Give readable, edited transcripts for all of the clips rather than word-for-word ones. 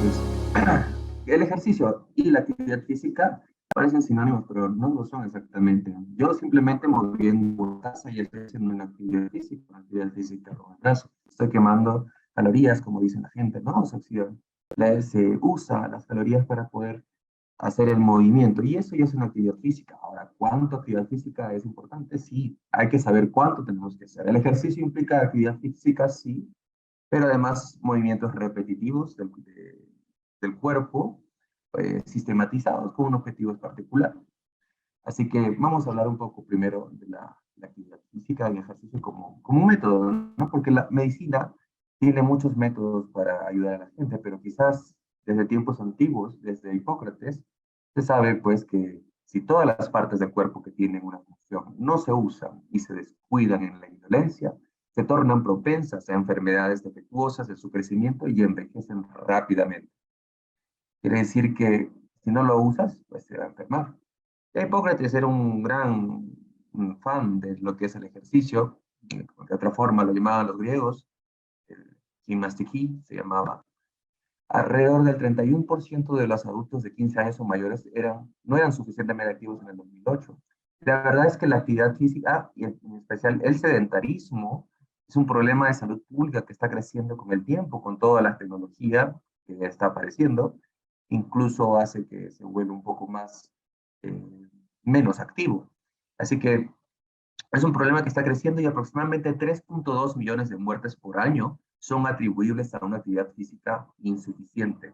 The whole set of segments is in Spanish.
Entonces, el ejercicio y la actividad física parecen sinónimos, pero no lo son exactamente. Yo simplemente moviendo casa y estoy haciendo una actividad física con el brazo. Estoy quemando calorías, como dice la gente, ¿no? Se usa las calorías para poder hacer el movimiento y eso ya es una actividad física. Ahora, ¿cuánto actividad física es importante? Sí, hay que saber cuánto tenemos que hacer. El ejercicio implica actividad física, sí, pero además movimientos repetitivos del cuerpo, sistematizados con un objetivo particular. Así que vamos a hablar un poco primero de la actividad física y el ejercicio como un método, ¿no? Porque la medicina tiene muchos métodos para ayudar a la gente, pero quizás desde tiempos antiguos, desde Hipócrates, se sabe pues que si todas las partes del cuerpo que tienen una función no se usan y se descuidan en la indolencia, se tornan propensas a enfermedades defectuosas de su crecimiento y envejecen rápidamente. Quiere decir que si no lo usas, pues se va a enfermar. Hipócrates era un gran fan de lo que es el ejercicio, de otra forma lo llamaban los griegos, el gimnastiki se llamaba. Alrededor del 31% de los adultos de 15 años o mayores no eran suficientemente activos en el 2008. La verdad es que la actividad física, y en especial el sedentarismo, es un problema de salud pública que está creciendo con el tiempo, con toda la tecnología que está apareciendo. Incluso hace que se vuelva un poco más, menos activo. Así que es un problema que está creciendo y aproximadamente 3.2 millones de muertes por año son atribuibles a una actividad física insuficiente.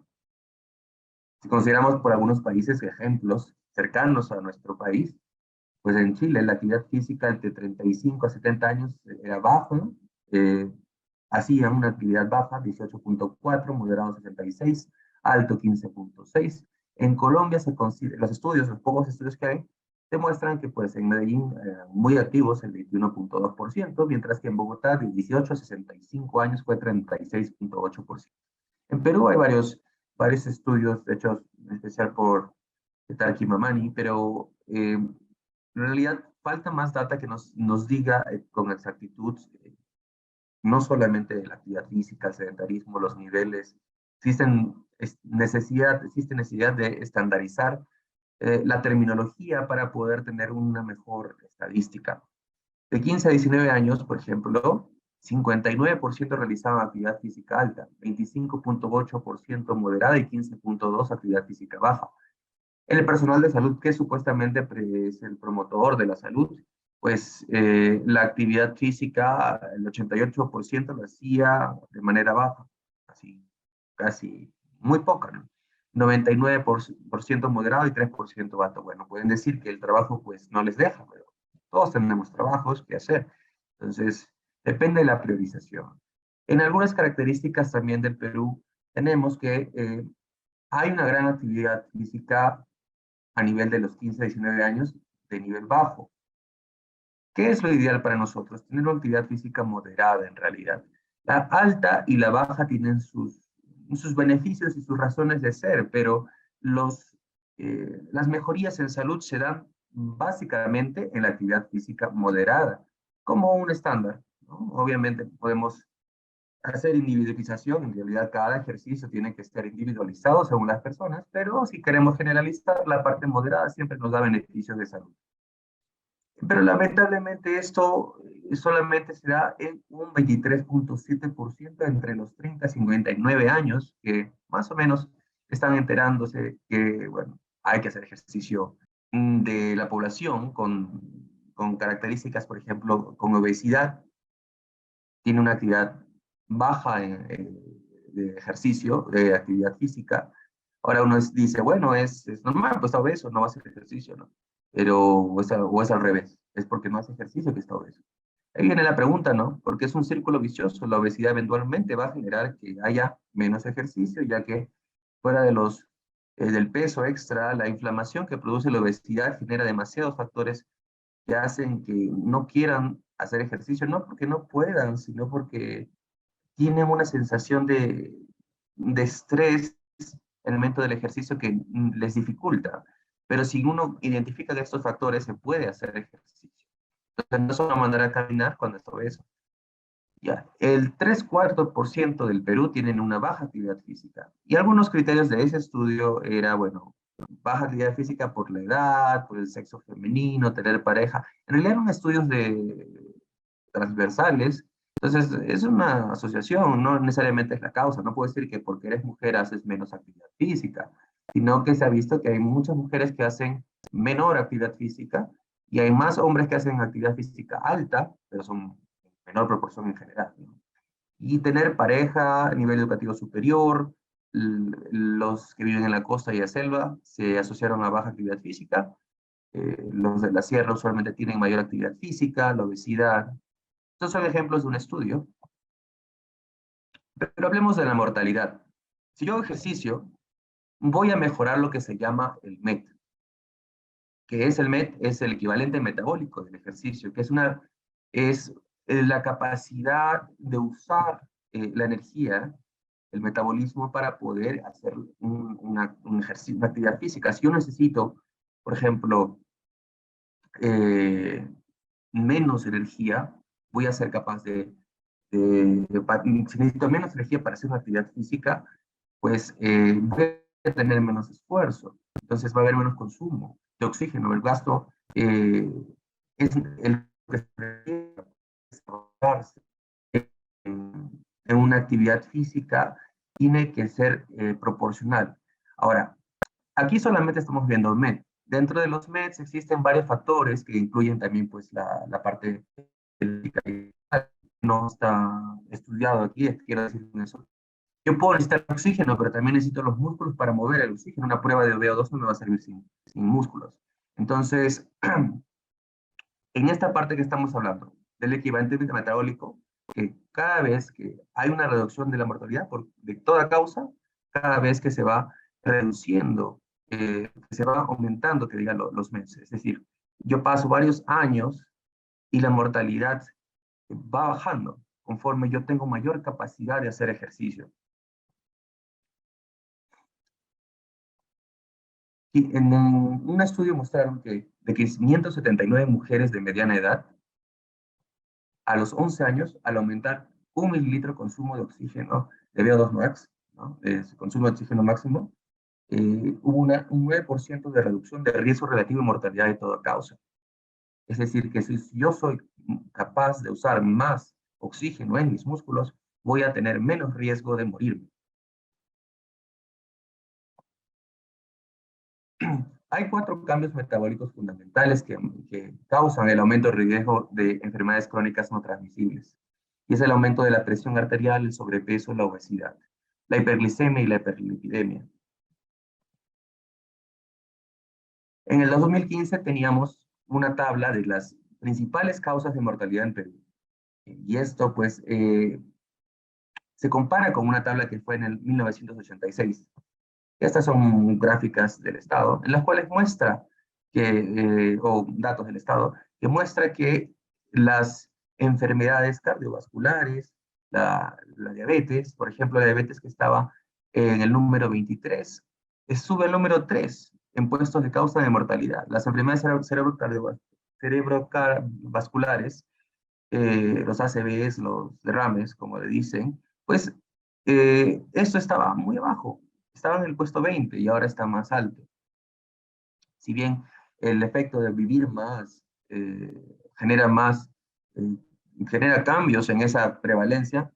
Si consideramos por algunos países ejemplos cercanos a nuestro país, pues en Chile la actividad física entre 35 a 70 años era baja, eh, hacían una actividad baja 18.4, moderado 66, alto 15.6. En Colombia se considera, los estudios, los pocos estudios que hay, demuestran que pues en Medellín muy activos el 21.2%, mientras que en Bogotá de 18 a 65 años fue 36.8%. En Perú hay varios estudios hechos en especial por Tarki Mamani, pero en realidad falta más data que nos diga con exactitud no solamente de la actividad física, el sedentarismo, los niveles. Existe necesidad de estandarizar la terminología para poder tener una mejor estadística. De 15 a 19 años, por ejemplo, 59% realizaban actividad física alta, 25.8% moderada y 15.2% actividad física baja. El personal de salud, que supuestamente es el promotor de la salud, pues la actividad física, el 88% lo hacía de manera baja, así, casi muy poca, ¿no? 99% moderado y 3% alto. Bueno, pueden decir que el trabajo pues no les deja, pero todos tenemos trabajos que hacer. Entonces, depende de la priorización. En algunas características también del Perú, tenemos que hay una gran actividad física a nivel de los 15 a 19 años de nivel bajo. ¿Qué es lo ideal para nosotros? Tener una actividad física moderada en realidad. La alta y la baja tienen sus beneficios y sus razones de ser, pero las mejorías en salud se dan básicamente en la actividad física moderada, como un estándar, ¿no? Obviamente podemos hacer individualización, en realidad cada ejercicio tiene que estar individualizado según las personas, pero si queremos generalizar, la parte moderada siempre nos da beneficios de salud. Pero lamentablemente esto solamente se da en un 23.7% entre los 30 y 59 años, que más o menos están enterándose que, bueno, hay que hacer ejercicio de la población con características, por ejemplo, con obesidad, tiene una actividad baja de ejercicio, de actividad física. Ahora uno dice, bueno, es normal, pues está obeso, no va a hacer ejercicio, ¿no? Pero, o es al revés, es porque no hace ejercicio que está obeso. Ahí viene la pregunta, ¿no? Porque es un círculo vicioso. La obesidad eventualmente va a generar que haya menos ejercicio, ya que fuera del peso extra, la inflamación que produce la obesidad genera demasiados factores que hacen que no quieran hacer ejercicio, no porque no puedan, sino porque tienen una sensación de estrés en el momento del ejercicio que les dificulta. Pero si uno identifica de estos factores, se puede hacer ejercicio. Entonces, no solo mandar a caminar cuando está obeso. Ya, el 3/4 del Perú tienen una baja actividad física. Y algunos criterios de ese estudio era, bueno, baja actividad física por la edad, por el sexo femenino, tener pareja. En realidad eran estudios transversales. Entonces, es una asociación, no necesariamente es la causa. No puedo decir que porque eres mujer haces menos actividad física, sino que se ha visto que hay muchas mujeres que hacen menor actividad física y hay más hombres que hacen actividad física alta, pero son menor proporción en general, ¿no? Y tener pareja, nivel educativo superior, los que viven en la costa y la selva se asociaron a baja actividad física, los de la sierra usualmente tienen mayor actividad física, la obesidad. Estos son ejemplos de un estudio, pero hablemos de la mortalidad. Si yo hago ejercicio, voy a mejorar lo que se llama el MET, que es el MET, es el equivalente metabólico del ejercicio, que es la capacidad de usar la energía, el metabolismo para poder hacer un ejercicio, una actividad física. Si yo necesito, por ejemplo, eh, menos energía, voy a ser capaz si necesito menos energía para hacer una actividad física, pues voy a tener menos esfuerzo. Entonces va a haber menos consumo de oxígeno. El gasto es el que se requiere en una actividad física tiene que ser proporcional. Ahora, aquí solamente estamos viendo MET. Dentro de los METs existen varios factores que incluyen también pues la parte no está estudiado aquí, quiero decir con eso. Yo puedo necesitar oxígeno, pero también necesito los músculos para mover el oxígeno. Una prueba de VO2 no me va a servir sin músculos. Entonces, en esta parte que estamos hablando del equivalente metabólico, que cada vez que hay una reducción de la mortalidad de toda causa, cada vez que se va reduciendo, que se va aumentando, que digan los meses. Es decir, yo paso varios años y la mortalidad va bajando conforme yo tengo mayor capacidad de hacer ejercicio. Y en un estudio mostraron que de 579 mujeres de mediana edad, a los 11 años, al aumentar 1 mililitro de consumo de oxígeno de VO2 max, ¿no? Consumo de oxígeno máximo, hubo un 9% de reducción de riesgo relativo de mortalidad de toda causa. Es decir, que si yo soy capaz de usar más oxígeno en mis músculos, voy a tener menos riesgo de morirme. Hay 4 cambios metabólicos fundamentales que causan el aumento de riesgo de enfermedades crónicas no transmisibles. Y es el aumento de la presión arterial, el sobrepeso, la obesidad, la hiperglicemia y la hiperlipidemia. En el 2015 teníamos una tabla de las principales causas de mortalidad en Perú. Y esto, pues, se compara con una tabla que fue en el 1986. Estas son gráficas del Estado, en las cuales muestra o datos del Estado, que muestra que las enfermedades cardiovasculares, la diabetes, por ejemplo, la diabetes que estaba en el número 23, sube al número 3 en puestos de causa de mortalidad. Las enfermedades cerebrovasculares, los ACVs, los derrames, como le dicen, pues esto estaba muy abajo, estaba en el puesto 20 y ahora está más alto. Si bien el efecto de vivir más genera más, eh, genera cambios en esa prevalencia,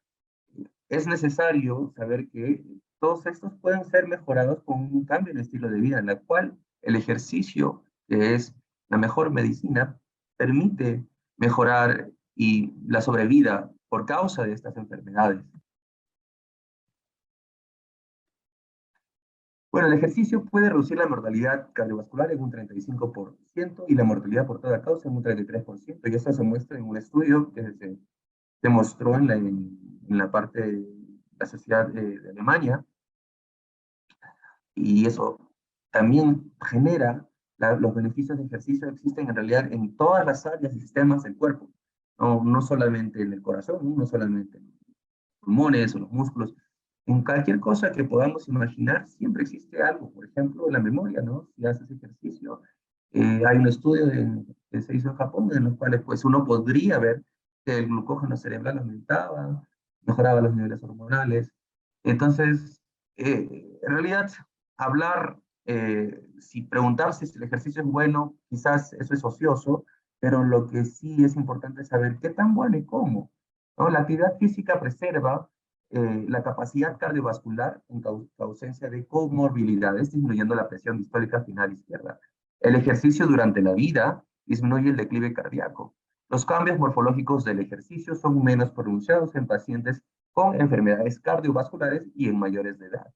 es necesario saber que todos estos pueden ser mejorados con un cambio en el estilo de vida, en la cual el ejercicio, que es la mejor medicina, permite mejorar y la sobrevida por causa de estas enfermedades. Bueno, el ejercicio puede reducir la mortalidad cardiovascular en un 35% y la mortalidad por toda causa en un 33%, y eso se muestra en un estudio que se demostró en la parte de la sociedad de Alemania, y eso también genera los beneficios de ejercicio existen en realidad en todas las áreas y sistemas del cuerpo, no solamente en el corazón, no solamente en los pulmones o los músculos, en cualquier cosa que podamos imaginar siempre existe algo, por ejemplo, la memoria, ¿no? Si haces ejercicio, hay un estudio que se hizo en Japón en los cuales pues uno podría ver que el glucógeno cerebral aumentaba, mejoraba los niveles hormonales. Entonces, en realidad, hablar, si preguntarse si el ejercicio es bueno, quizás eso es ocioso, pero lo que sí es importante es saber qué tan bueno y cómo, ¿no? La actividad física preserva la capacidad cardiovascular en ausencia de comorbilidades, disminuyendo la presión distólica final izquierda. El ejercicio durante la vida disminuye el declive cardíaco. Los cambios morfológicos del ejercicio son menos pronunciados en pacientes con enfermedades cardiovasculares y en mayores de edad.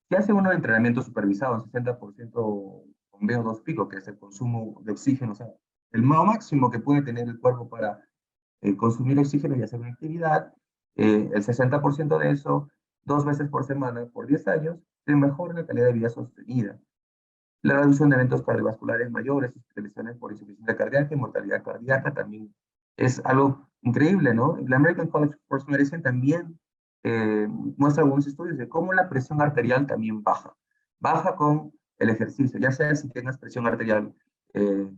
Si hace uno de entrenamiento supervisado en 60% con VO2 pico, que es el consumo de oxígeno, o sea, el máximo que puede tener el cuerpo para consumir oxígeno y hacer una actividad, el 60% de eso, 2 veces por semana, por 10 años, se mejora la calidad de vida sostenida. La reducción de eventos cardiovasculares mayores, hospitalizaciones por insuficiencia cardíaca y mortalidad cardíaca también es algo increíble, ¿no? La American College of Sports Medicine también muestra algunos estudios de cómo la presión arterial también baja. Baja con el ejercicio, ya sea si tengas presión arterial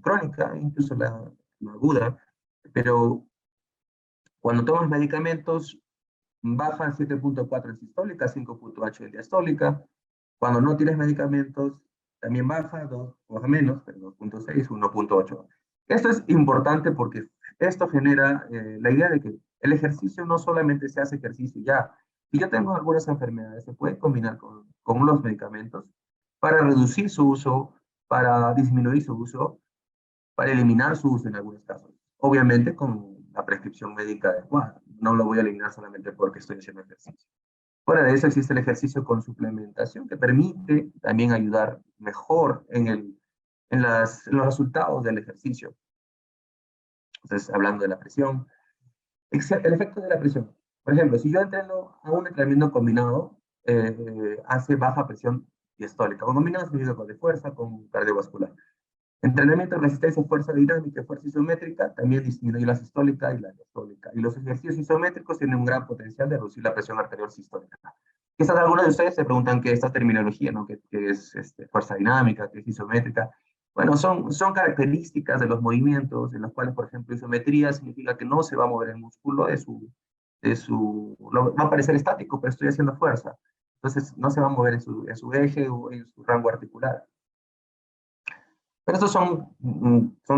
crónica, incluso la aguda, pero cuando tomas medicamentos, baja 7.4 en sistólica, 5.8 en diastólica. Cuando no tienes medicamentos, también baja, baja menos, pero 2.6, 1.8. Esto es importante porque esto genera la idea de que el ejercicio no solamente se hace ejercicio ya. Si yo tengo algunas enfermedades, se puede combinar con los medicamentos para reducir su uso, para disminuir su uso, para eliminar su uso en algunos casos. Obviamente con la prescripción médica adecuada. No lo voy a eliminar solamente porque estoy haciendo ejercicio. Fuera de eso existe el ejercicio con suplementación que permite también ayudar mejor en los resultados del ejercicio. Entonces, hablando de la presión, el efecto de la presión. Por ejemplo, si yo entreno a un entrenamiento combinado, hace baja presión diastólica. O combinado significa con de fuerza, con cardiovascular. Entrenamiento de resistencia, fuerza dinámica y fuerza isométrica también disminuye la sistólica y la diastólica. Y los ejercicios isométricos tienen un gran potencial de reducir la presión arterial sistólica. Quizás algunos de ustedes se preguntan qué es esta terminología, ¿no? ¿Qué es fuerza dinámica, qué es isométrica? Bueno, son características de los movimientos en los cuales, por ejemplo, isometría significa que no se va a mover el músculo va a parecer estático, pero estoy haciendo fuerza. Entonces, no se va a mover en su eje o en su rango articular. Pero estos son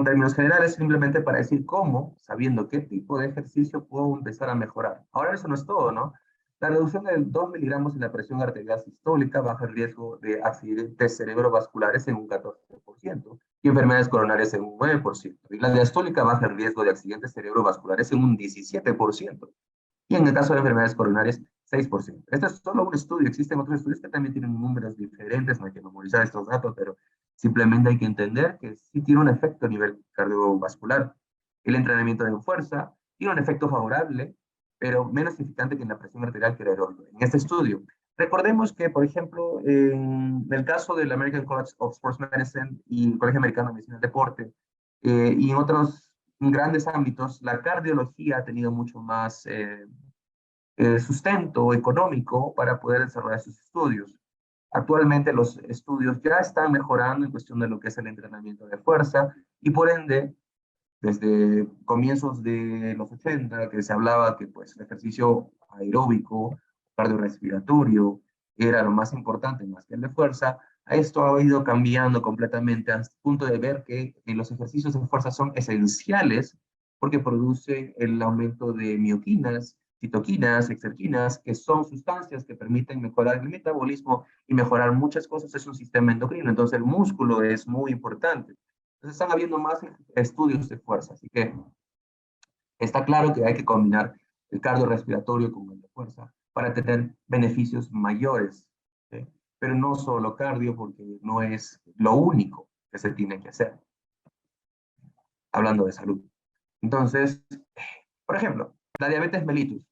términos generales simplemente para decir cómo, sabiendo qué tipo de ejercicio puedo empezar a mejorar. Ahora eso no es todo, ¿no? La reducción de 2 miligramos en la presión arterial sistólica baja el riesgo de accidentes cerebrovasculares en un 14% y enfermedades coronarias en un 9%. Y la diastólica baja el riesgo de accidentes cerebrovasculares en un 17%. Y en el caso de enfermedades coronarias, 6%. Este es solo un estudio, existen otros estudios que también tienen números diferentes, no hay que memorizar estos datos, pero simplemente hay que entender que sí tiene un efecto a nivel cardiovascular. El entrenamiento de fuerza tiene un efecto favorable, pero menos significante que en la presión arterial que el aeróbico. En este estudio, recordemos que, por ejemplo, en el caso del American College of Sports Medicine y el Colegio Americano de Medicina del Deporte, y en otros grandes ámbitos, la cardiología ha tenido mucho más sustento económico para poder desarrollar sus estudios. Actualmente los estudios ya están mejorando en cuestión de lo que es el entrenamiento de fuerza y por ende, desde comienzos de los 80, que se hablaba que pues, el ejercicio aeróbico, cardiorrespiratorio, era lo más importante más que el de fuerza, esto ha ido cambiando completamente hasta el punto de ver que los ejercicios de fuerza son esenciales porque produce el aumento de mioquinas, citoquinas, exerquinas, que son sustancias que permiten mejorar el metabolismo y mejorar muchas cosas. Es un sistema endocrino, entonces el músculo es muy importante. Entonces están habiendo más estudios de fuerza, así que está claro que hay que combinar el cardiorrespiratorio con el de fuerza para tener beneficios mayores, ¿sí? Pero no solo cardio, porque no es lo único que se tiene que hacer, hablando de salud. Entonces, por ejemplo, la diabetes mellitus.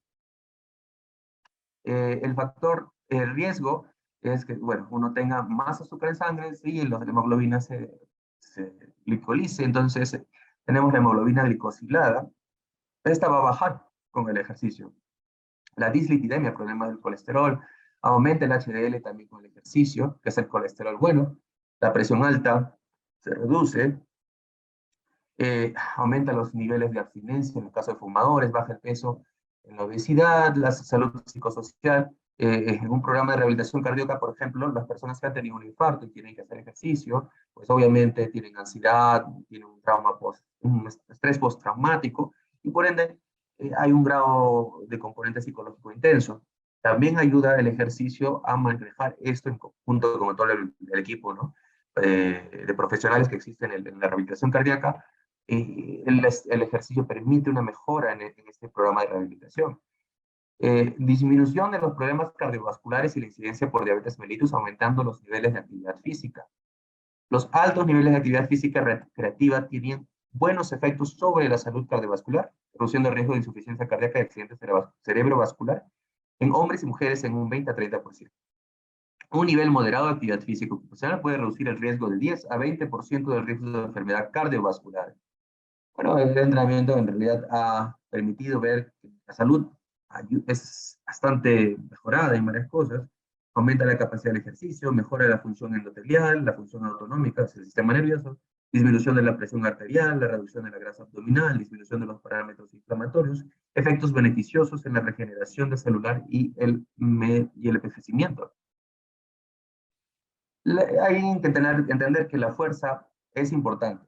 El factor, el riesgo es que, bueno, uno tenga más azúcar en sangre y la hemoglobina se glicolice, entonces tenemos la hemoglobina glicosilada. Esta va a bajar con el ejercicio. La dislipidemia, problema del colesterol, aumenta el HDL también con el ejercicio, que es el colesterol bueno. La presión alta se reduce. Aumenta los niveles de abstinencia en el caso de fumadores, baja el peso en la obesidad, la salud psicosocial. En un programa de rehabilitación cardíaca, por ejemplo, las personas que han tenido un infarto y tienen que hacer ejercicio, pues obviamente tienen ansiedad, tienen un trauma un estrés postraumático, y por ende hay un grado de componente psicológico intenso. También ayuda el ejercicio a manejar esto en conjunto con todo el equipo, ¿no? De profesionales que existen en la rehabilitación cardíaca. El ejercicio permite una mejora en este programa de rehabilitación. Disminución de los problemas cardiovasculares y la incidencia por diabetes mellitus, aumentando los niveles de actividad física. Los altos niveles de actividad física recreativa tienen buenos efectos sobre la salud cardiovascular, reduciendo el riesgo de insuficiencia cardíaca y accidente cerebrovascular en hombres y mujeres en un 20 a 30%. Un nivel moderado de actividad física ocupacional puede reducir el riesgo del 10 a 20% del riesgo de enfermedad cardiovascular. Bueno, el entrenamiento en realidad ha permitido ver que la salud es bastante mejorada en varias cosas. Aumenta la capacidad del ejercicio, mejora la función endotelial, la función autonómica del sistema nervioso, disminución de la presión arterial, la reducción de la grasa abdominal, disminución de los parámetros inflamatorios, efectos beneficiosos en la regeneración de celular y el envejecimiento. Hay que entender que la fuerza es importante.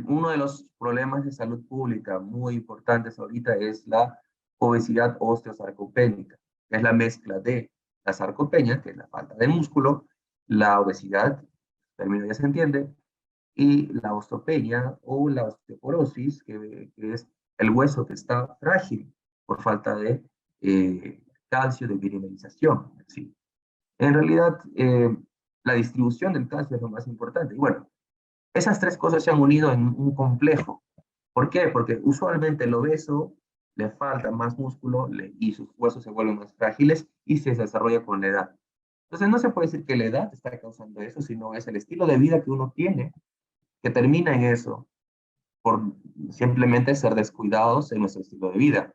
Uno de los problemas de salud pública muy importantes ahorita es la obesidad osteosarcopénica, que es la mezcla de la sarcopenia, que es la falta de músculo, la obesidad, el término ya se entiende, y la osteopenia o la osteoporosis, que es el hueso que está frágil por falta de calcio, de mineralización. ¿Sí? En realidad, la distribución del calcio es lo más importante. Y bueno, esas tres cosas se han unido en un complejo. ¿Por qué? Porque usualmente el obeso le falta más músculo y sus huesos se vuelven más frágiles y se desarrolla con la edad. Entonces no se puede decir que la edad está causando eso, sino es el estilo de vida que uno tiene que termina en eso por simplemente ser descuidados en nuestro estilo de vida.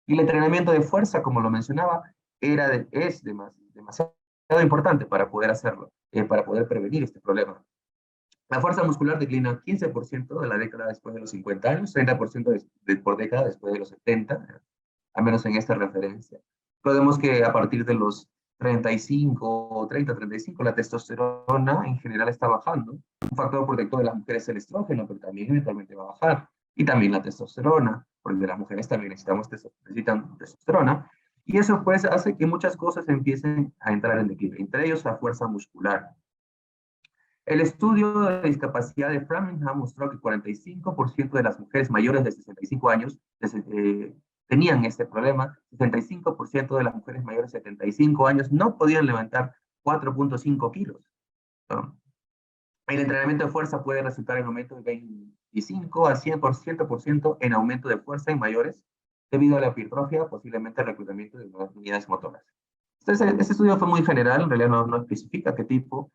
Y el entrenamiento de fuerza, como lo mencionaba, es demasiado importante para poder hacerlo, para poder prevenir este problema. La fuerza muscular declina 15% de la década después de los 50 años, 30% por década después de los 70, al menos en esta referencia. Podemos que a partir de los 35, 30, 35, la testosterona en general está bajando. Un factor protector de las mujeres es el estrógeno, pero también eventualmente va a bajar. Y también la testosterona, porque las mujeres también necesitan testosterona. Y eso pues hace que muchas cosas empiecen a entrar en equilibrio, entre ellos la fuerza muscular. El estudio de discapacidad de Framingham mostró que 45% de las mujeres mayores de 65 años tenían este problema, 65% de las mujeres mayores de 75 años no podían levantar 4.5 kilos. ¿No? El entrenamiento de fuerza puede resultar en aumento de 25 a 100% en aumento de fuerza en mayores debido a la hipertrofia, posiblemente el reclutamiento de nuevas unidades motoras. Entonces, este estudio fue muy general, en realidad no especifica qué tipo.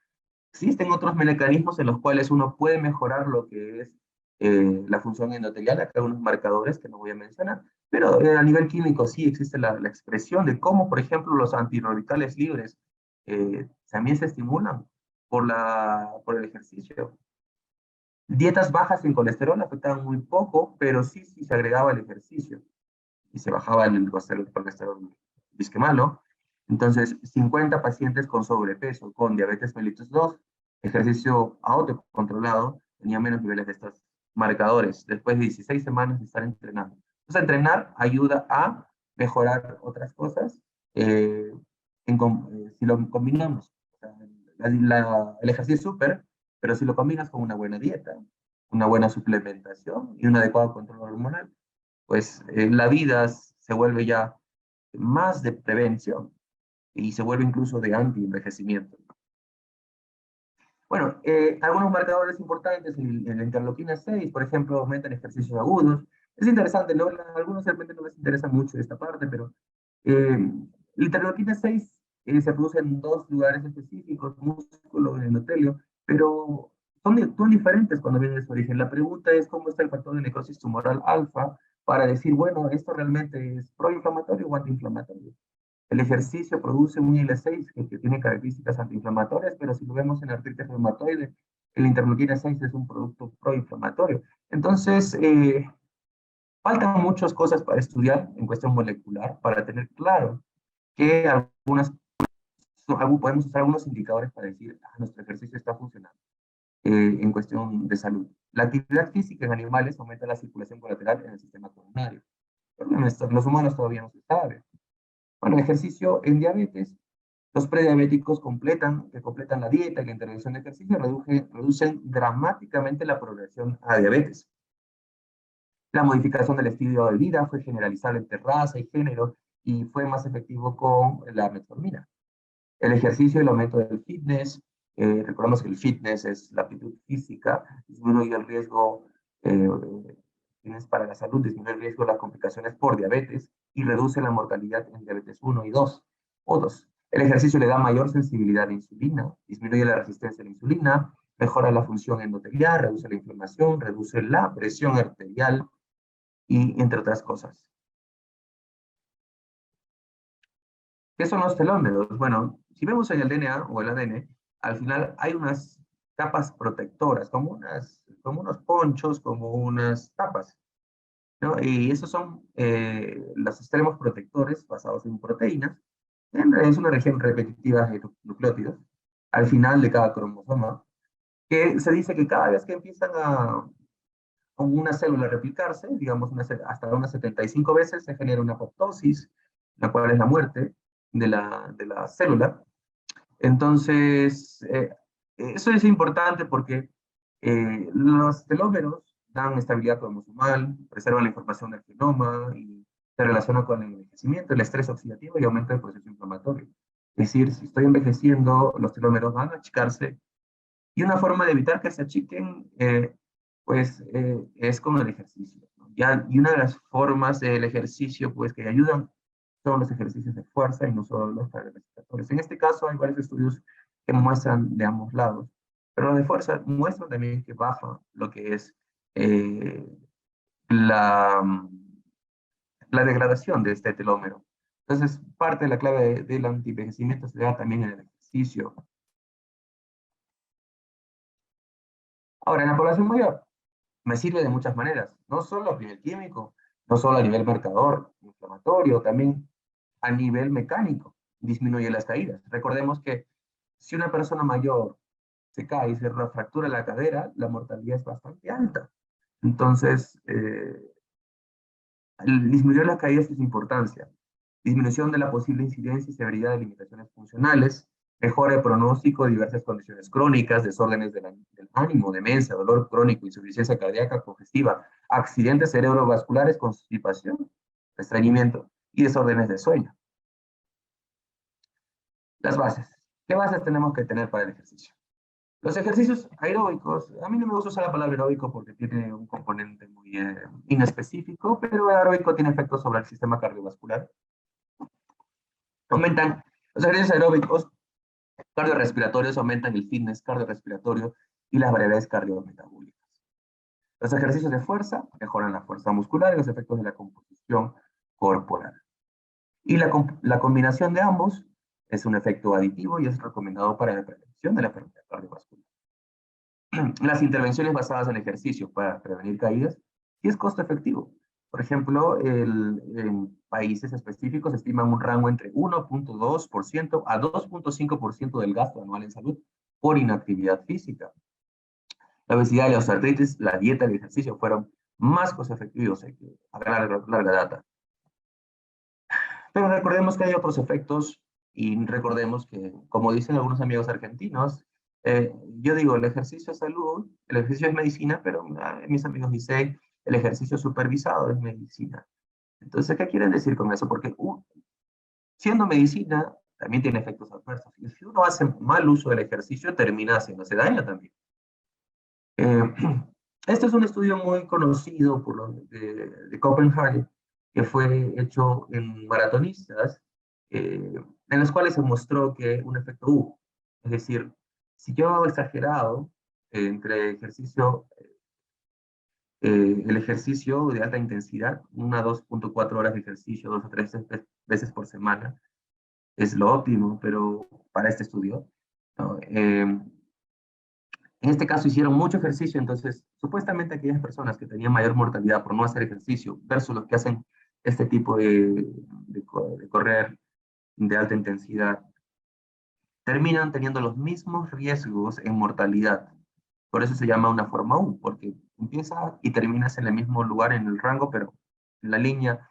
Existen otros mecanismos en los cuales uno puede mejorar lo que es la función endotelial, acá unos marcadores que no voy a mencionar, pero a nivel químico sí existe la expresión de cómo, por ejemplo, los antirradicales libres también se estimulan por el ejercicio. Dietas bajas en colesterol afectaban muy poco, pero sí se agregaba el ejercicio y se bajaba el colesterol disque malo. Entonces, 50 pacientes con sobrepeso, con diabetes mellitus 2, ejercicio autocontrolado, tenían menos niveles de estos marcadores después de 16 semanas de estar entrenando. Entonces, entrenar ayuda a mejorar otras cosas si lo combinamos. O sea, el ejercicio es súper, pero si lo combinas con una buena dieta, una buena suplementación y un adecuado control hormonal, pues la vida se vuelve ya más de prevención y se vuelve incluso de anti-envejecimiento. Bueno, algunos marcadores importantes, la interleuquina 6, por ejemplo, aumentan ejercicios agudos. Es interesante, ¿no? A algunos realmente no les interesa mucho esta parte, pero la interleuquina 6 se produce en dos lugares específicos, músculo y endotelio, pero son diferentes cuando viene de su origen. La pregunta es cómo está el factor de necrosis tumoral alfa para decir, bueno, esto realmente es proinflamatorio o antiinflamatorio. El ejercicio produce un IL-6 que tiene características antiinflamatorias, pero si lo vemos en artritis reumatoide, la interleuquina 6 es un producto proinflamatorio. Entonces, faltan muchas cosas para estudiar en cuestión molecular, para tener claro que podemos usar algunos indicadores para decir, nuestro ejercicio está funcionando en cuestión de salud. La actividad física en animales aumenta la circulación colateral en el sistema coronario. Pero en los humanos todavía no se sabe. Bueno, ejercicio en diabetes. Los prediabéticos que completan la dieta y la intervención de ejercicio reducen dramáticamente la progresión a diabetes. La modificación del estilo de vida fue generalizable entre raza y género y fue más efectivo con la metformina. El ejercicio y el aumento del fitness, recordemos que el fitness es la aptitud física, disminuye el riesgo para la salud, disminuye el riesgo de las complicaciones por diabetes y reduce la mortalidad en diabetes 1 y 2 o 2. El ejercicio le da mayor sensibilidad a la insulina, disminuye la resistencia a la insulina, mejora la función endotelial, reduce la inflamación, reduce la presión arterial y entre otras cosas. ¿Qué son los telómeros? Bueno, si vemos en el DNA o el ADN, al final hay unas capas protectoras, como unos ponchos, como unas tapas, ¿no? Y esos son los extremos protectores basados en proteínas. Es una región repetitiva de nucleótidos al final de cada cromosoma, que se dice que cada vez que empiezan con una célula a replicarse, digamos hasta unas 75 veces, se genera una apoptosis, la cual es la muerte de la célula. Entonces, eso es importante porque los telómeros dan estabilidad cromosomal, preservan la información del genoma y se relacionan con el envejecimiento, el estrés oxidativo y aumenta el proceso inflamatorio. Es decir, si estoy envejeciendo, los telómeros van a achicarse y una forma de evitar que se achiquen, es con el ejercicio, ¿no? Y una de las formas del ejercicio, pues, que ayudan son los ejercicios de fuerza y no solo los cardiorrespiratorios. En este caso hay varios estudios que muestran de ambos lados, pero los de fuerza muestran también que baja lo que es eh, la, la degradación de este telómero. Entonces, parte de la clave del antienvejecimiento se da también en el ejercicio. Ahora, en la población mayor, me sirve de muchas maneras, no solo a nivel químico, no solo a nivel marcador, inflamatorio, también a nivel mecánico, disminuye las caídas. Recordemos que si una persona mayor se cae y se fractura la cadera, la mortalidad es bastante alta. Entonces, disminuir las caídas es importancia. Disminución de la posible incidencia y severidad de limitaciones funcionales, mejora el pronóstico de diversas condiciones crónicas, desórdenes del ánimo, demencia, dolor crónico, insuficiencia cardíaca congestiva, accidentes cerebrovasculares, constipación, estreñimiento y desórdenes de sueño. Las bases. ¿Qué bases tenemos que tener para el ejercicio? Los ejercicios aeróbicos, a mí no me gusta usar la palabra aeróbico porque tiene un componente muy inespecífico, pero el aeróbico tiene efectos sobre el sistema cardiovascular. Aumentan los ejercicios aeróbicos cardiorrespiratorios, aumentan el fitness cardiorrespiratorio y las variabilidades cardiometabólicas. Los ejercicios de fuerza mejoran la fuerza muscular y los efectos de la composición corporal. Y la combinación de ambos es un efecto aditivo y es recomendado para la prevención de la enfermedad cardiovascular. Las intervenciones basadas en ejercicio para prevenir caídas sí es costo efectivo. Por ejemplo, en países específicos estiman un rango entre 1.2% a 2.5% del gasto anual en salud por inactividad física. La obesidad y la osteoartritis, la dieta y el ejercicio fueron más costo efectivos a larga data. Pero recordemos que hay otros efectos y recordemos que, como dicen algunos amigos argentinos, yo digo, el ejercicio es salud, el ejercicio es medicina, pero mis amigos dicen, el ejercicio supervisado es medicina. Entonces, ¿qué quieren decir con eso? Porque siendo medicina, también tiene efectos adversos. Y si uno hace mal uso del ejercicio, termina haciéndose daño también. Eh, este es un estudio muy conocido por los de Copenhague, que fue hecho en maratonistas, en los cuales se mostró que un efecto hubo. Es decir, si yo hago exagerado entre el ejercicio de alta intensidad, 2.4 horas de ejercicio, 2 o 3 veces por semana, es lo óptimo, pero para este estudio, ¿no? En este caso hicieron mucho ejercicio, entonces supuestamente aquellas personas que tenían mayor mortalidad por no hacer ejercicio versus los que hacen este tipo de correr de alta intensidad, terminan teniendo los mismos riesgos en mortalidad. Por eso se llama una forma U, porque empieza y terminas en el mismo lugar en el rango, pero en la línea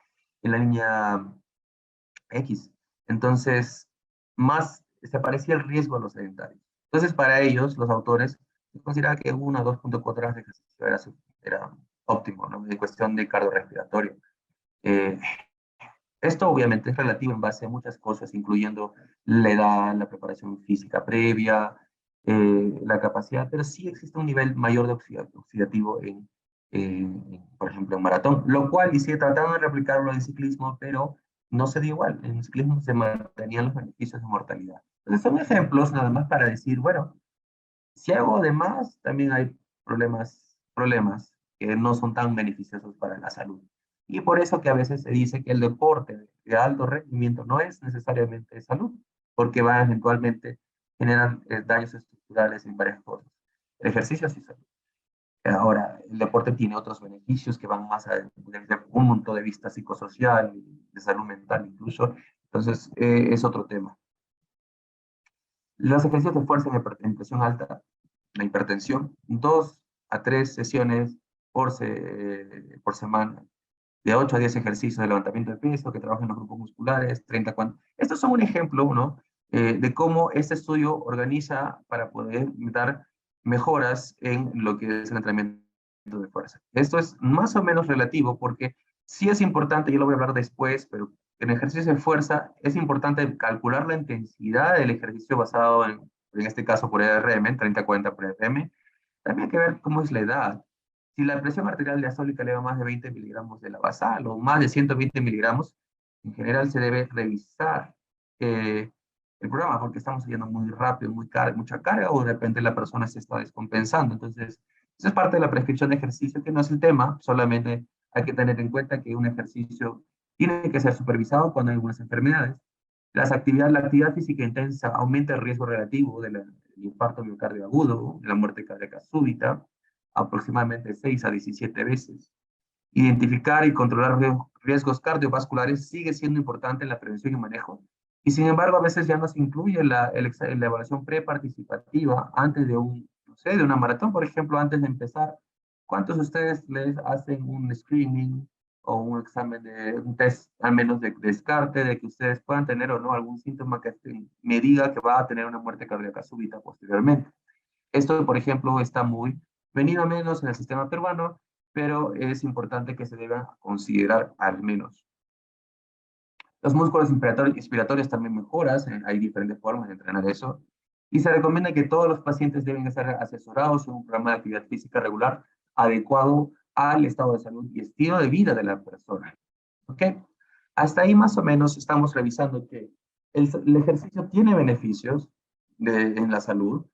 X. Entonces, más se parecía el riesgo a los sedentarios. Entonces, para ellos, los autores, se consideraba que 1 a 2.4 horas de ejercicio era óptimo, ¿no? En cuestión de cardiorrespiratorio. Eh, Esto obviamente es relativo en base a muchas cosas, incluyendo la edad, la preparación física previa, la capacidad, pero sí existe un nivel mayor de oxidativo por ejemplo, en maratón, lo cual, y si trataban de replicarlo en ciclismo, pero no se dio igual. En ciclismo se mantenían los beneficios de mortalidad. Entonces son ejemplos nada más para decir, bueno, si hago de más, también hay problemas que no son tan beneficiosos para la salud. Y por eso que a veces se dice que el deporte de alto rendimiento no es necesariamente de salud, porque va eventualmente a generar daños estructurales en varias cosas. El ejercicio sí salud. Ahora, el deporte tiene otros beneficios que van más allá desde un punto de vista psicosocial, de salud mental incluso. Entonces, es otro tema. Los ejercicios de fuerza en presión alta, la hipertensión, 2 a 3 sesiones por semana, de 8 a 10 ejercicios de levantamiento de peso que trabajan los grupos musculares, 30 cuando. Estos son un ejemplo, ¿no? De cómo este estudio organiza para poder dar mejoras en lo que es el entrenamiento de fuerza. Esto es más o menos relativo porque sí es importante, yo lo voy a hablar después, pero en ejercicios de fuerza es importante calcular la intensidad del ejercicio basado en este caso por ERM, 30-40 por ERM. También hay que ver cómo es la edad. Si la presión arterial diastólica eleva más de 20 miligramos de la basal o más de 120 miligramos, en general se debe revisar el programa porque estamos yendo muy rápido, mucha carga o de repente la persona se está descompensando. Entonces, eso es parte de la prescripción de ejercicio, que no es el tema, solamente hay que tener en cuenta que un ejercicio tiene que ser supervisado cuando hay algunas enfermedades. La actividad física intensa aumenta el riesgo relativo del infarto miocardio agudo, de la muerte cardíaca súbita, aproximadamente 6 a 17 veces. Identificar y controlar riesgos cardiovasculares sigue siendo importante en la prevención y manejo, y sin embargo a veces ya no se incluye la evaluación preparticipativa antes de no sé, de una maratón, por ejemplo, antes de empezar. ¿Cuántos de ustedes les hacen un screening o un examen un test al menos de descarte de que ustedes puedan tener o no algún síntoma que me diga que va a tener una muerte cardíaca súbita posteriormente? Esto, por ejemplo, está muy venido a menos en el sistema peruano, pero es importante que se deba considerar al menos. Los músculos inspiratorios también mejoras, hay diferentes formas de entrenar eso, y se recomienda que todos los pacientes deben estar asesorados en un programa de actividad física regular adecuado al estado de salud y estilo de vida de la persona. ¿Ok? Hasta ahí más o menos estamos revisando que el ejercicio tiene beneficios en la salud.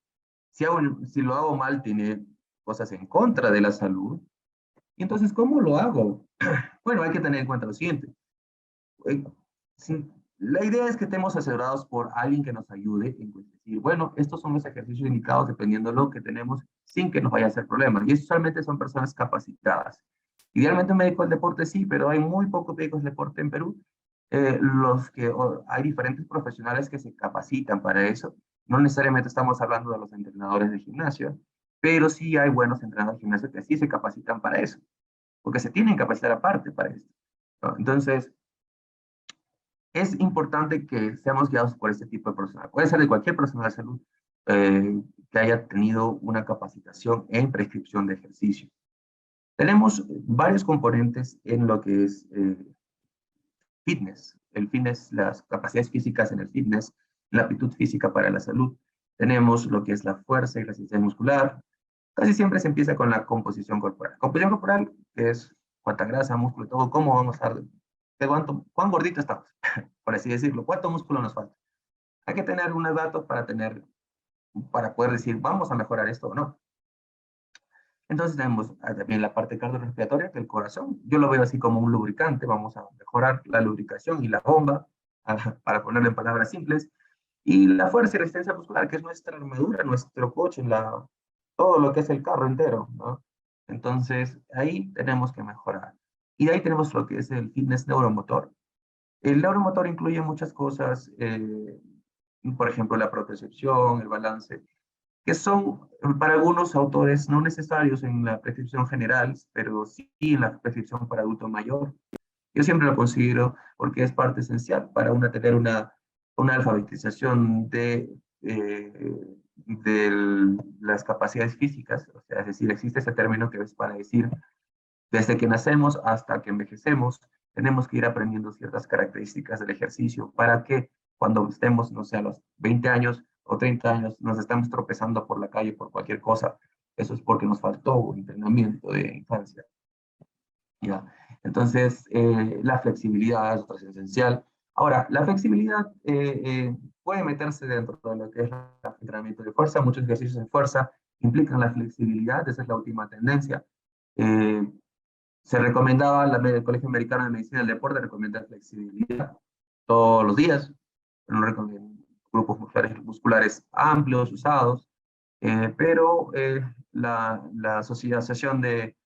Si lo hago mal, tiene cosas en contra de la salud. Y entonces, ¿cómo lo hago? Bueno, hay que tener en cuenta lo siguiente. Eh, la idea es que estemos asesorados por alguien que nos ayude en decir, bueno, estos son los ejercicios indicados dependiendo de lo que tenemos sin que nos vaya a hacer problemas. Y usualmente son personas capacitadas. Idealmente un médico del deporte sí, pero hay muy pocos médicos del deporte en Perú. Hay diferentes profesionales que se capacitan para eso. No necesariamente estamos hablando de los entrenadores de gimnasio, pero sí hay buenos entrenadores de gimnasio que sí se capacitan para eso, porque se tienen que capacitar aparte para eso, ¿no? Entonces, es importante que seamos guiados por este tipo de personal. Puede ser de cualquier profesional de salud que haya tenido una capacitación en prescripción de ejercicio. Tenemos varios componentes en lo que es fitness. El fitness, las capacidades físicas en el fitness, la aptitud física para la salud. Tenemos lo que es la fuerza y resistencia muscular. Casi siempre se empieza con la composición corporal. Composición corporal, que es cuánta grasa, músculo, todo, cómo vamos a de cuán gordito estamos, por así decirlo, cuánto músculo nos falta. Hay que tener unos datos para poder decir, vamos a mejorar esto o no. Entonces tenemos también la parte cardiorrespiratoria, que es el corazón. Yo lo veo así como un lubricante. Vamos a mejorar la lubricación y la bomba, para ponerlo en palabras simples. Y la fuerza y resistencia muscular, que es nuestra armadura, nuestro coche, todo lo que es el carro entero, ¿no? Entonces, ahí tenemos que mejorar. Y de ahí tenemos lo que es el fitness neuromotor. El neuromotor incluye muchas cosas, por ejemplo, la propriocepción, el balance, que son para algunos autores no necesarios en la prescripción general, pero sí en la prescripción para adulto mayor. Yo siempre lo considero porque es parte esencial para tener una alfabetización de las capacidades físicas. O sea, es decir, existe ese término que es para decir, desde que nacemos hasta que envejecemos, tenemos que ir aprendiendo ciertas características del ejercicio para que cuando estemos, no sé, a los 20 años o 30 años, nos estamos tropezando por la calle por cualquier cosa. Eso es porque nos faltó entrenamiento de infancia. ¿Ya? Entonces, la flexibilidad es otra esencial. Ahora, la flexibilidad puede meterse dentro de lo que es el entrenamiento de fuerza. Muchos ejercicios de fuerza implican la flexibilidad, esa es la última tendencia. Eh, Se recomendaba, el Colegio Americano de Medicina del Deporte recomienda flexibilidad todos los días, no recomienda grupos musculares amplios, usados, pero la Asociación de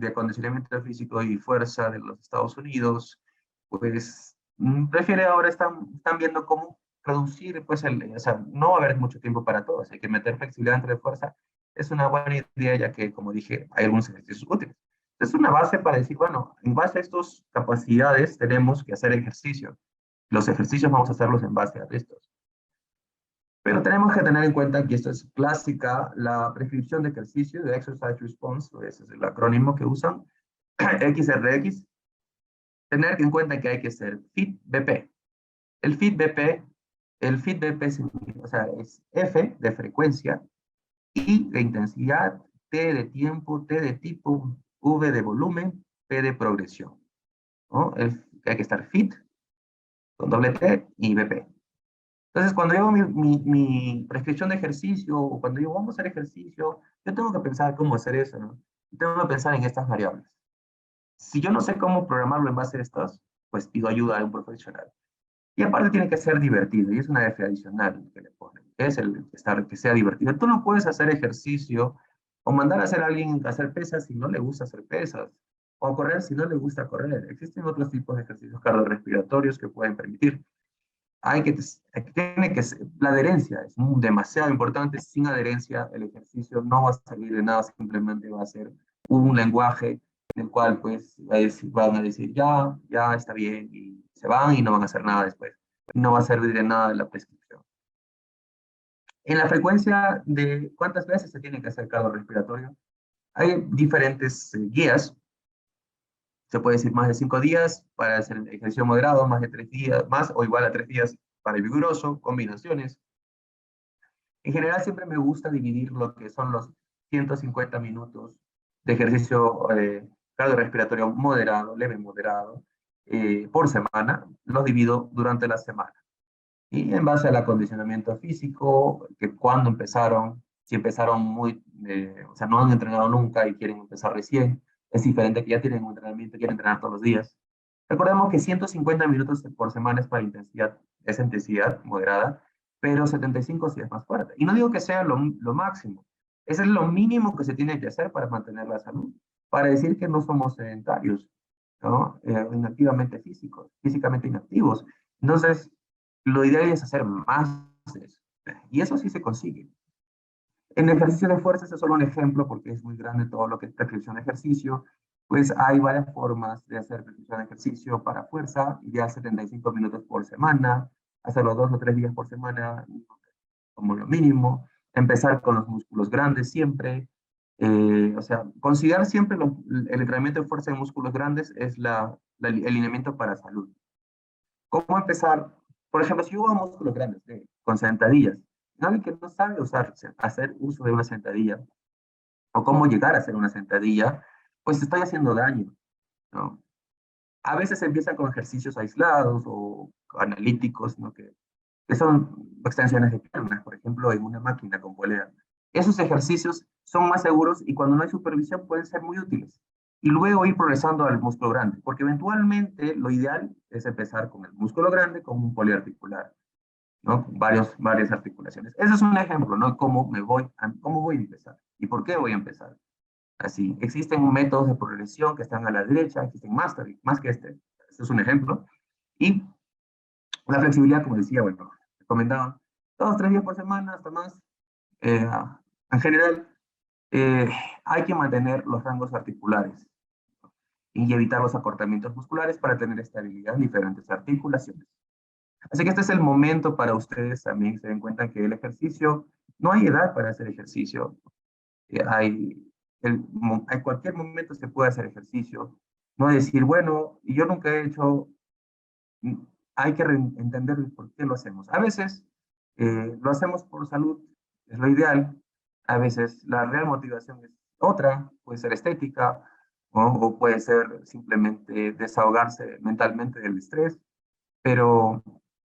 Acondicionamiento Físico y Fuerza de los Estados Unidos, pues prefiere ahora, están viendo cómo reducir, pues, o sea, no va a haber mucho tiempo para todos, hay que meter flexibilidad entre fuerza, es una buena idea, ya que, como dije, hay algunos ejercicios útiles. Es una base para decir, bueno, en base a estas capacidades tenemos que hacer ejercicio. Los ejercicios vamos a hacerlos en base a estos. Pero tenemos que tener en cuenta que esto es clásica, la prescripción de ejercicio, de Exercise Response, ese es el acrónimo que usan, XRX, tener en cuenta que hay que ser FIT-BP. El FIT-BP, el FIT-BP o sea, es F de frecuencia, I de intensidad, T de tiempo, T de tipo, V de volumen, P de progresión, ¿no? Hay que estar FIT con doble T y BP. Entonces, cuando yo hago mi prescripción de ejercicio, o cuando yo vamos a hacer ejercicio, yo tengo que pensar cómo hacer eso, ¿no? Tengo que pensar en estas variables. Si yo no sé cómo programarlo en base a estas, pues pido ayuda a un profesional. Y aparte tiene que ser divertido, y es una F adicional que le ponen, que es que sea divertido. Tú no puedes hacer ejercicio o mandar a hacer a alguien a hacer pesas si no le gusta hacer pesas, o correr si no le gusta correr. Existen otros tipos de ejercicios cardiorrespiratorios que pueden permitir. Tiene que ser, la adherencia es demasiado importante. Sin adherencia, el ejercicio no va a salir de nada, simplemente va a ser un lenguaje en el cual pues van a decir ya está bien, y se van y no van a hacer nada después. No va a servir de nada la prescripción. En la frecuencia de cuántas veces se tiene que hacer cardiorrespiratorio, hay diferentes guías. Se puede decir más de 5 días para hacer el ejercicio moderado, más de 3 días, más o igual a 3 días para el vigoroso, combinaciones. En general siempre me gusta dividir lo que son los 150 minutos de ejercicio cardiorrespiratorio moderado, leve moderado, por semana, los divido durante la semana. Y en base al acondicionamiento físico, que cuando empezaron, si empezaron o sea, no han entrenado nunca y quieren empezar recién, es diferente que ya tienen un entrenamiento y quieren entrenar todos los días. Recordemos que 150 minutos por semana es para intensidad, es intensidad moderada, pero 75 sí es más fuerte. Y no digo que sea lo máximo, ese es lo mínimo que se tiene que hacer para mantener la salud, para decir que no somos sedentarios, ¿no? Inactivamente físicos, físicamente inactivos. Entonces, lo ideal es hacer más de eso. Y eso sí se consigue. En ejercicio de fuerza, este es solo un ejemplo porque es muy grande todo lo que es prescripción de ejercicio. Pues hay varias formas de hacer prescripción de ejercicio para fuerza, ideal 75 minutos por semana, hacerlo 2 o 3 días por semana como lo mínimo, empezar con los músculos grandes siempre, o sea, considerar siempre el entrenamiento de fuerza en músculos grandes es el alineamiento para salud. ¿Cómo empezar? Por ejemplo, si yo hago músculos grandes con sentadillas, alguien que no sabe hacer uso de una sentadilla, o cómo llegar a hacer una sentadilla, pues estoy haciendo daño, ¿no? A veces se empieza con ejercicios aislados o analíticos, ¿no? Que son extensiones de piernas, por ejemplo, en una máquina con polea. Esos ejercicios son más seguros y cuando no hay supervisión pueden ser muy útiles. Y luego ir progresando al músculo grande, porque eventualmente lo ideal es empezar con el músculo grande como un poliarticular. ¿no? Varias articulaciones. Ese es un ejemplo, ¿no? Cómo voy a empezar y por qué voy a empezar. Así, existen métodos de progresión que están a la derecha, existen más que este. Este es un ejemplo. Y la flexibilidad, como decía, bueno, recomendaba 2 o 3 días por semana, hasta más. Eh, en general, eh, hay que mantener los rangos articulares y evitar los acortamientos musculares para tener estabilidad en diferentes articulaciones. Así que este es el momento para ustedes también se den cuenta que el ejercicio, no hay edad para hacer ejercicio. En cualquier momento se puede hacer ejercicio. No decir, bueno, y yo nunca he hecho, mm, hay que entender por qué lo hacemos. A veces lo hacemos por salud, es lo ideal. A veces la real motivación es otra, puede ser estética, o puede ser simplemente desahogarse mentalmente del estrés, pero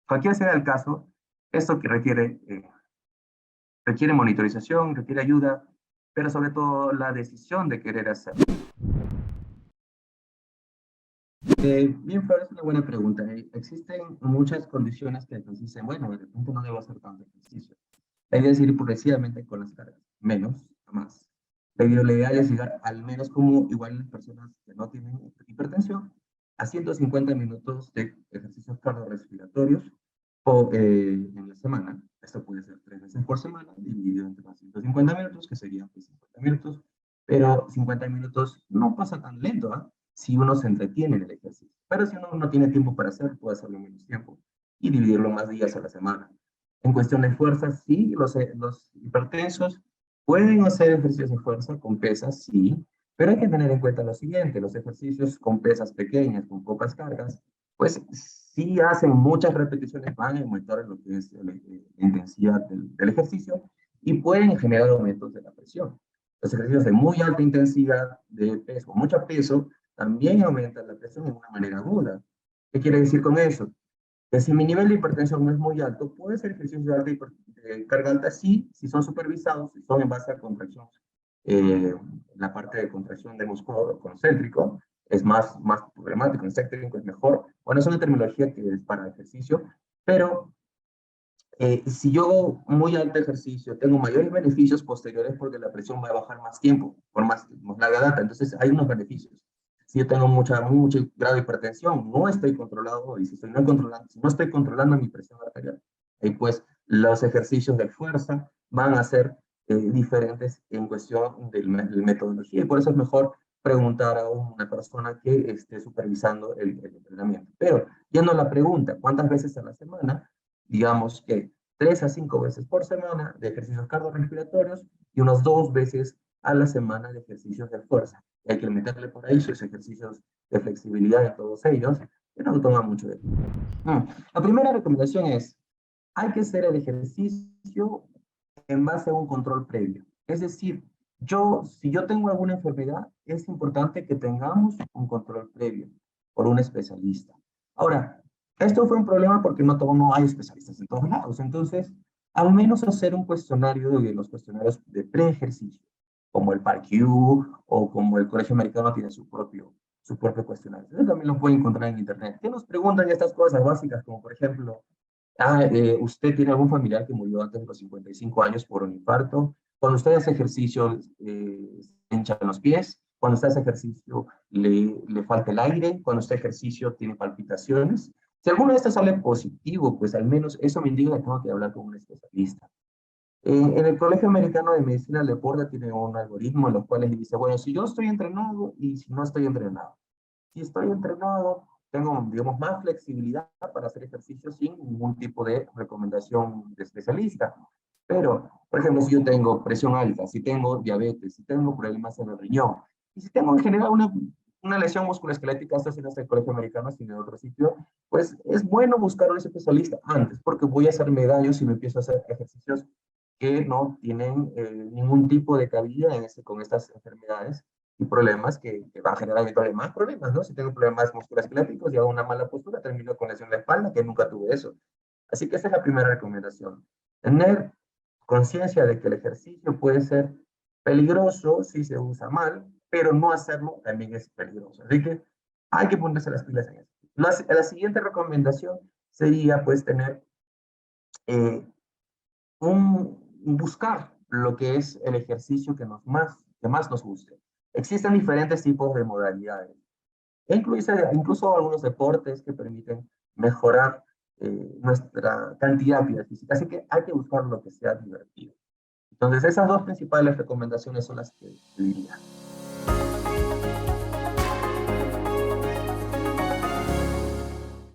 cualquiera sea el caso, esto que requiere monitorización, requiere ayuda, pero sobre todo la decisión de querer hacerlo. Bien, Flor, es una buena pregunta. Existen muchas condiciones que nos dicen, bueno, de repente no debo hacer tanto ejercicio. La idea es ir progresivamente con las cargas, menos a más. La ideal es llegar al menos como igual las personas que no tienen hipertensión a 150 minutos de ejercicios cardiorrespiratorios en la semana. Esto puede ser 3 veces por semana, dividido entre los 150 minutos, que serían pues, 50 minutos. Pero 50 minutos no pasa tan lento, ¿ah? Si uno se entretiene en el ejercicio. Pero si uno no tiene tiempo para hacer, puede hacerlo en menos tiempo y dividirlo más días a la semana. En cuestión de fuerza, sí, los hipertensos pueden hacer ejercicios de fuerza con pesas, sí, pero hay que tener en cuenta lo siguiente, los ejercicios con pesas pequeñas, con pocas cargas, pues sí hacen muchas repeticiones, van a aumentar lo que es la intensidad del ejercicio y pueden generar aumentos de la presión. Los ejercicios de muy alta intensidad, de peso, mucho peso, también aumentan la presión de una manera aguda. ¿Qué quiere decir con eso? Que si mi nivel de hipertensión no es muy alto, puede ser ejercicios de carga alta, sí, si son supervisados, si son en base a contracción. La parte de contracción del músculo concéntrico es más problemático, el técnico es mejor. Bueno, es una terminología que es para ejercicio, pero si yo hago muy alto ejercicio, tengo mayores beneficios posteriores porque la presión va a bajar más tiempo, por más larga data. Entonces, hay unos beneficios. Si yo tengo mucho grado de hipertensión, no estoy controlado, y si no estoy controlando mi presión arterial, pues los ejercicios de fuerza van a ser diferentes en cuestión de metodología. Y por eso es mejor preguntar a una persona que esté supervisando el entrenamiento. Pero, yendo a la pregunta, ¿cuántas veces a la semana? Digamos que 3 a 5 veces por semana de ejercicios cardiorrespiratorios y unas 2 veces a la semana de ejercicios de fuerza. Y hay que meterle por ahí sus ejercicios de flexibilidad en todos ellos, que no toma mucho de tiempo. La primera recomendación es, hay que hacer el ejercicio en base a un control previo. Es decir, si yo tengo alguna enfermedad, es importante que tengamos un control previo por un especialista. Ahora, esto fue un problema porque no hay especialistas en todos lados. Entonces, al menos hacer un cuestionario de los cuestionarios de pre-ejercicio, como el PARQ o como el Colegio Americano tiene su propio cuestionario. Eso también lo pueden encontrar en internet. ¿Qué nos preguntan estas cosas básicas? Como por ejemplo, ¿usted tiene algún familiar que murió antes de los 55 años por un infarto? Cuando usted hace ejercicio, se hinchan los pies. Cuando usted hace ejercicio, le falta el aire. Cuando usted hace ejercicio, tiene palpitaciones. Si alguno de estos sale positivo, pues al menos eso me indica que tengo que hablar con un especialista. En el Colegio Americano de Medicina del Deporte tiene un algoritmo en los cuales dice, bueno, si yo estoy entrenado y si no estoy entrenado. Si estoy entrenado, tengo, digamos, más flexibilidad para hacer ejercicio sin ningún tipo de recomendación de especialista. Pero, por ejemplo, si yo tengo presión alta, si tengo diabetes, si tengo problemas en el riñón, y si tengo en general una lesión musculoesquelética, esto sí no es el Colegio Americano, sino en otro sitio, pues es bueno buscar a un especialista antes, porque voy a hacerme daño si me empiezo a hacer ejercicios que no tienen ningún tipo de cabida con estas enfermedades y problemas que van a generar eventualmente más problemas, ¿no? Si tengo problemas musculoesqueléticos y hago una mala postura, termino con lesión de la espalda, que nunca tuve eso. Así que esa es la primera recomendación. Tener conciencia de que el ejercicio puede ser peligroso si se usa mal, pero no hacerlo también es peligroso. Así que hay que ponerse las pilas en eso. La siguiente recomendación sería, pues, tener eh, buscar lo que es el ejercicio que más nos guste. Existen diferentes tipos de modalidades. E incluso algunos deportes que permiten mejorar nuestra cantidad de actividad física. Así que hay que buscar lo que sea divertido. Entonces, esas dos principales recomendaciones son las que diría.